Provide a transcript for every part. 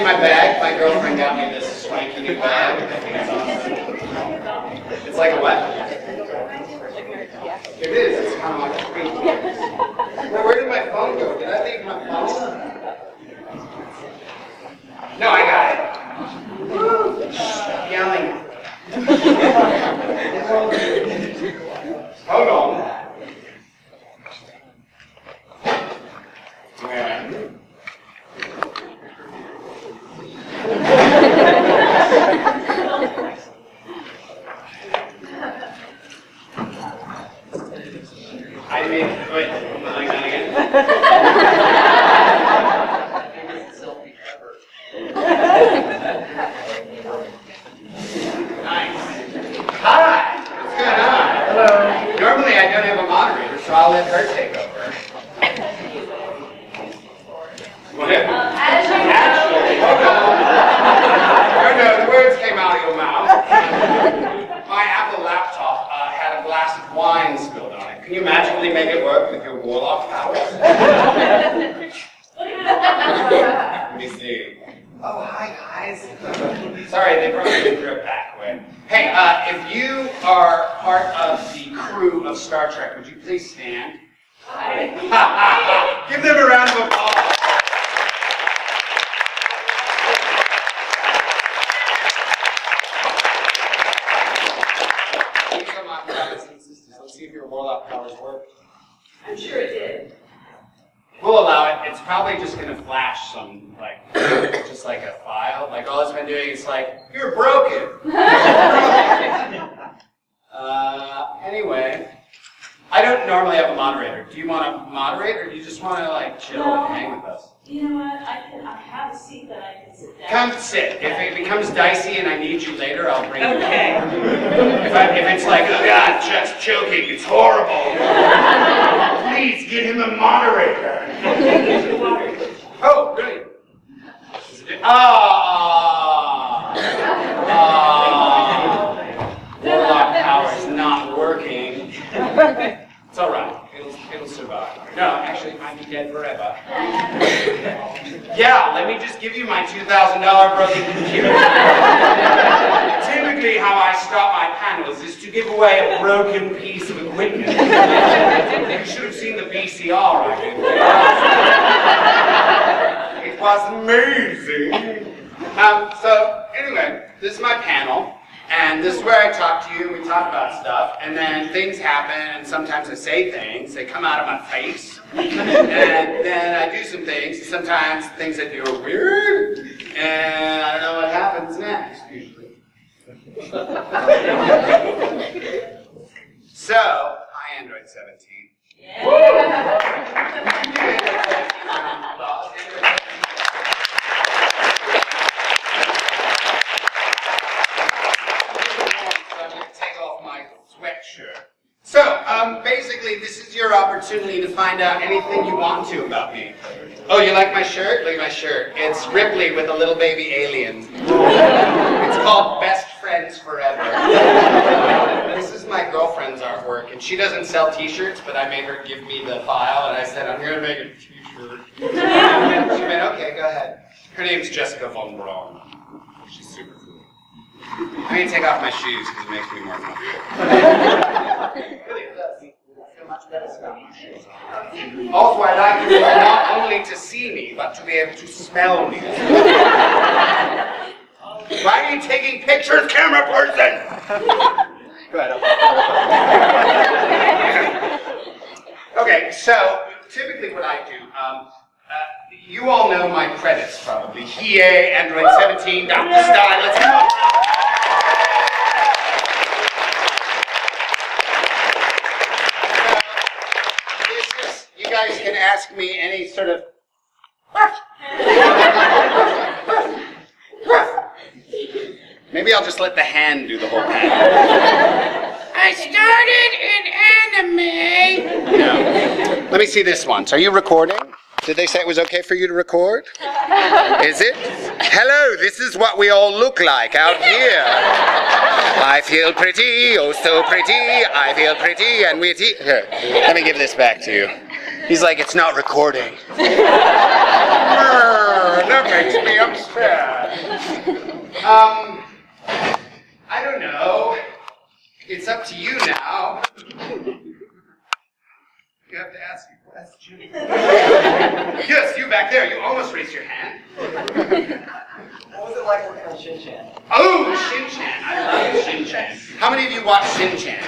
my bag? My girlfriend got me this swanky new bag. I think it's awesome. It's like a what? It is. It's kind of like a screen. Now, where did my phone go? Did I leave my phone? No, I got it. Yelling. Hold on. I made, wait, am I like that again? Nice. Hi, what's going on? Hello. Normally I don't have a moderator, so I'll let her take over. What? Actually, hold on. Oh no, the words came out of your mouth. My Apple laptop had a glass of wine spilled on it. Can you magically make it work with your warlock powers? Let me see. Oh, hi guys. Sorry, they brought me in for a back way. Hey, if you are part of the crew of Star Trek, would you please stand? Hi. Give them a round of applause. Let's see if your warlock powers work. I'm sure it did. We'll allow it. It's probably just going to flash some, like, just like a file. Like, all it's been doing is like, you're broken. Anyway, I don't normally have a moderator. Do you want to moderate, or do you just want to, like, chill and hang with us? You know what? I have a seat that I can sit down. Come sit. If it becomes dicey and I need you later, I'll bring you. Okay. If it's like, oh God, just choking, it's horrible. Please get him a moderator. Oh, brilliant. Warlock power is not working. It's all right. It'll survive. No, actually, I'd be dead forever. Yeah, let me just give you my $2,000 broken computer. Typically, how I start my panels is to give away a broken piece of equipment. You should have seen the VCR I did. It was amazing. So, anyway, this is my panel. And this is where I talk to you, and we talk about stuff, and then things happen, and sometimes I say things, they come out of my face, and then I do some things, and sometimes things I do are weird, and I don't know what happens next, usually. So, hi Android 17. Yeah. So, basically, this is your opportunity to find out anything you want to about me. Oh, you like my shirt? Look at my shirt. It's Ripley with a little baby alien. It's called Best Friends Forever. This is my girlfriend's artwork, and she doesn't sell t-shirts, but I made her give me the file, and I said, I'm going to make a t-shirt. She went, okay, go ahead. Her name's Jessica Von Braun. She's super cool. I'm going to take off my shoes because it makes me more comfortable. Really, it does. I feel much better without my shoes. Also, I like you not only to see me, but to be able to smell me. Why are you taking pictures, camera person? Go ahead. Okay, so typically what I do, you all know my credits probably. Hilarity, Android 17, Dr. Stein, let's go. You guys can ask me any sort of maybe I'll just let the hand do the whole panel. I started in anime. No. Let me see this once. Are you recording? Did they say it was okay for you to record? Is it? Hello, this is what we all look like out here. I feel pretty, oh so pretty. I feel pretty and witty. Here, let me give this back to you. He's like, it's not recording. That makes me upset. I don't know. It's up to you now. You have to ask a question. Yes, you back there. You almost raised your hand. What was it like working on Shin-chan? Oh, Shin-chan. I love Shin-chan. How many of you watch Shin-chan?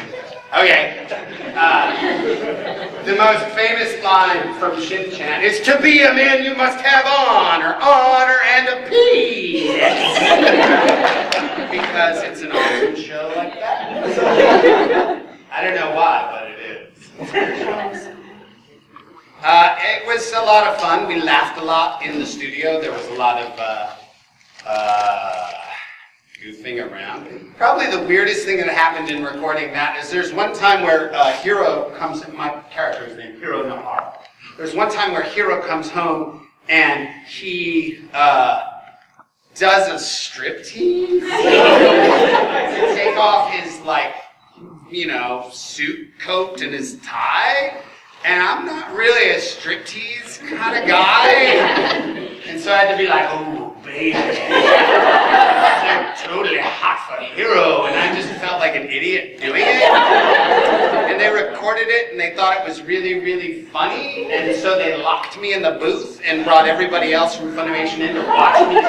Okay. The most famous line from Shin-chan is, "To be a man you must have honor and a peace." Because it's an awesome show like that. I don't know why, but it is. It was a lot of fun. We laughed a lot in the studio. There was a lot of goofing around. Probably the weirdest thing that happened in recording that is there's one time where Hiro comes, my character is named Hiro Nahara. There's one time where Hiro comes home and he does a striptease. To take off his, like, you know, suit coat and his tie. And I'm not really a striptease kind of guy. And so I had to be like, "Oh, baby. They're totally hot for Hiro." And I just felt like an idiot doing it. And they recorded it and they thought it was really, really funny. And so they locked me in the booth and brought everybody else from Funimation in to watch me.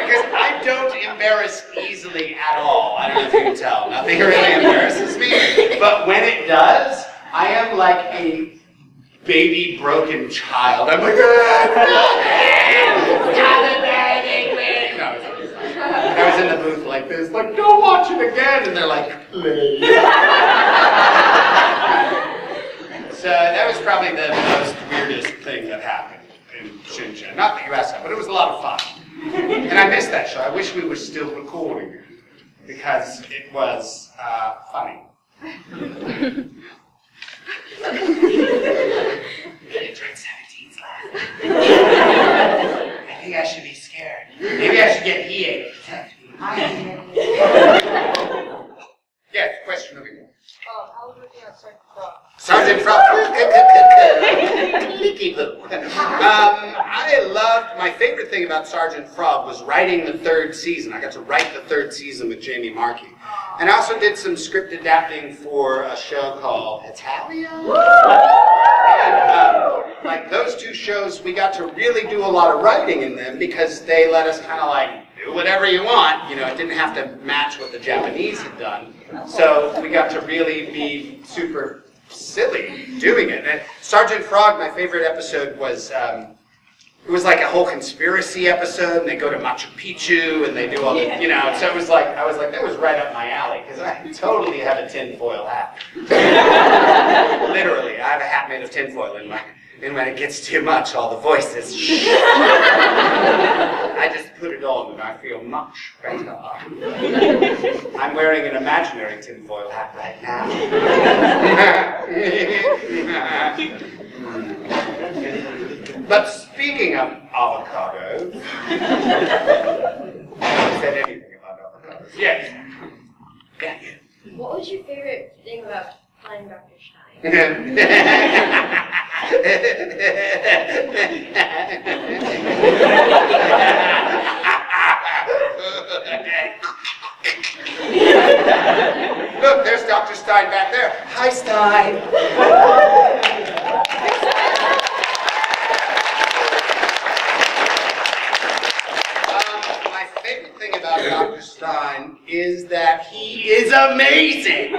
Because I don't embarrass easily at all. I don't know if you can tell. Nothing really embarrasses me. But when it does, I am like a baby broken child. I'm like, I was in the booth like this, like, "Don't watch it again," and they're like, "Please." So that was probably the most weirdest thing that happened in Shin-chan. Not that you asked that, but it was a lot of fun. And I missed that show. I wish we were still recording it because it was funny. I drank 17's laughing. I think I should be scared. Maybe I should get EA to protect me. Yes, question over here. How was working on Sergeant Frog? Sergeant Frog. I loved, my favorite thing about Sergeant Frog was writing the 3rd season. I got to write the 3rd season with Jamie Markey. And I also did some script adapting for a show called Hetalia. And like those 2 shows, we got to really do a lot of writing in them because they let us kind of like do whatever you want. You know, it didn't have to match what the Japanese had done. So we got to really be super silly doing it. And Sergeant Frog, my favorite episode was, it was like a whole conspiracy episode, and they go to Machu Picchu, and they do all the, you know, so it was like, I was like, that was right up my alley, because I totally have a tinfoil hat. Literally, I have a hat made of tinfoil, and when it gets too much, all the voices, I just put it on, and I feel much better. I'm wearing an imaginary tinfoil hat right now. But speaking of avocados, I said anything about avocados. Yes. Yeah. What was your favorite thing about playing Dr. Stein? Look, there's Dr. Stein back there. Hi, Stein. About Dr. Stein is that he is amazing.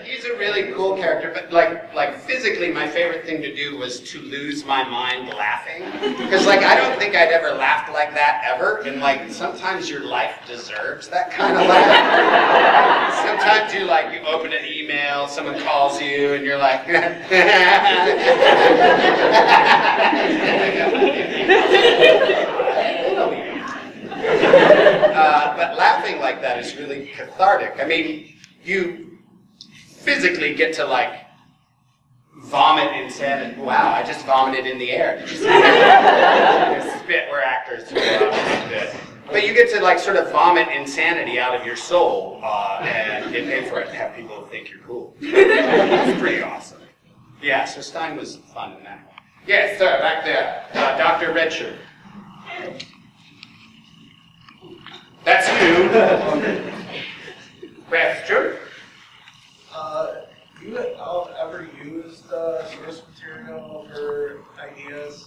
He's a really cool character, but like physically, my favorite thing to do was to lose my mind laughing, because like I don't think I'd ever laughed like that ever, and like sometimes your life deserves that kind of laugh. Sometimes you open an email, someone calls you, and you're like. But laughing like that is really cathartic. I mean, you physically get to like vomit insanity. Wow, I just vomited in the air. Did you see that? Spit where actors do. But you get to like sort of vomit insanity out of your soul and get paid for it and have people think you're cool. It's pretty awesome. Yeah, so Stein was fun in that. Yes, sir, back there. Dr. Redshirt. That's you. Question? Do you ever use the source material for ideas?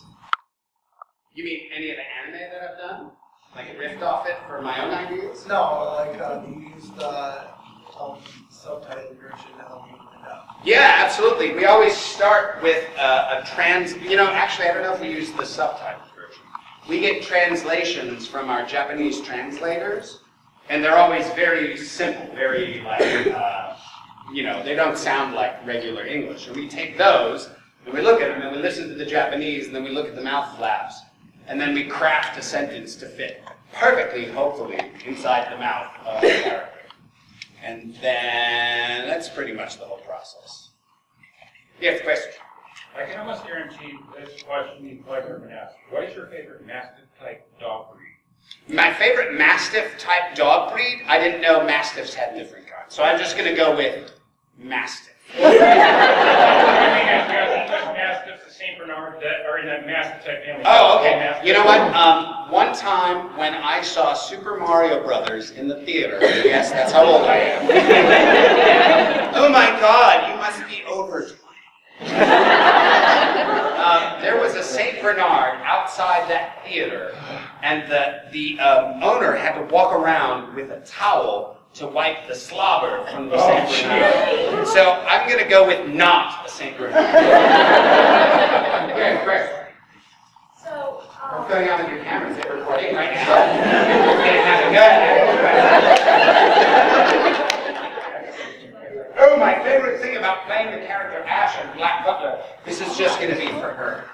You mean any of the anime that I've done? Like riffed off it for my own ideas? No, like do you use the subtitled version to help you with that? Yeah, absolutely. We always start with a actually I don't know if we use the subtitled version. We get translations from our Japanese translators, and they're always very simple, very like, they don't sound like regular English. And we take those, and we look at them, and we listen to the Japanese, and then we look at the mouth flaps, and then we craft a sentence to fit perfectly, hopefully, inside the mouth of the character. And then that's pretty much the whole process. Yes, question? I can almost guarantee this question you've ever been asked. What is your favorite Mastiff-type dog breed? My favorite Mastiff-type dog breed? I didn't know Mastiffs had different kinds, so I'm just going to go with Mastiff. Mastiffs, the Saint Bernard that are in that Mastiff-type family. Oh, okay. You know what? One time when I saw Super Mario Brothers in the theater, yes, that's how old I am. Oh my God, you must be over 20. There was a Saint Bernard outside that theater, and the owner had to walk around with a towel to wipe the slobber from the Saint Bernard. So I'm going to go with not a Saint Bernard. Okay, great. So, What's going on with your cameras? They're recording right now. Oh, my favorite thing about playing the character Ash in Black Butler, this is just going to be for her.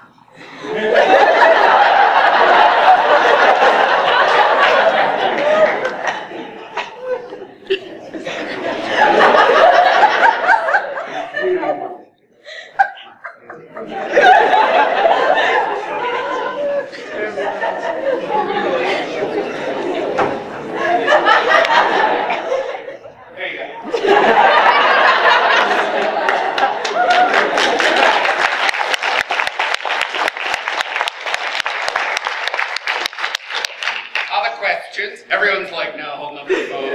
There you go. Everyone's like, no, hold up the phone.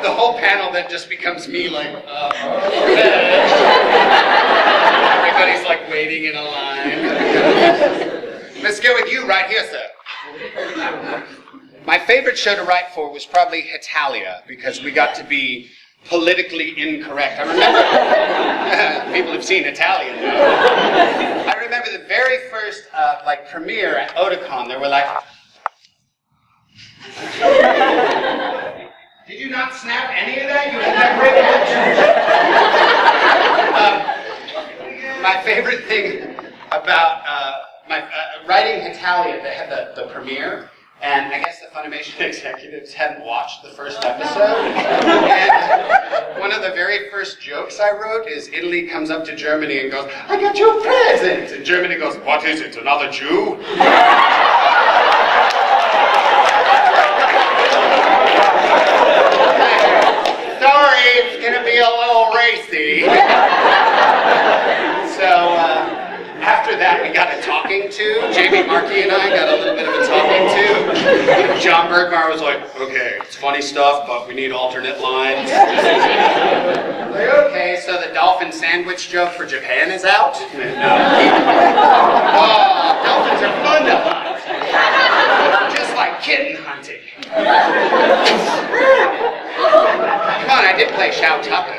the whole panel then just becomes me like, everybody's like waiting in a line. Let's go with you right here, sir. My favorite show to write for was probably Hetalia, because we got to be politically incorrect. I remember, people have seen Hetalia now. I remember the very first premiere at Otakon, there were like, did you not snap any of that? You had that great my favorite thing about writing Hetalia, they had the premiere, and I guess the Funimation executives hadn't watched the first episode. And one of the very first jokes I wrote is Italy comes up to Germany and goes, I got you a present! And Germany goes, what is it, another Jew? Sorry, it's going to be a little racy. So, after that, we got a talking to. Jamie Markey and I got a little bit of a talking to. John Bergmar was like, okay, it's funny stuff, but we need alternate lines. Like, okay, so the dolphin sandwich joke for Japan is out? No. Oh, dolphins are fun to hunt. Just like kitten hunting. Come on, I did play Shao Tucker.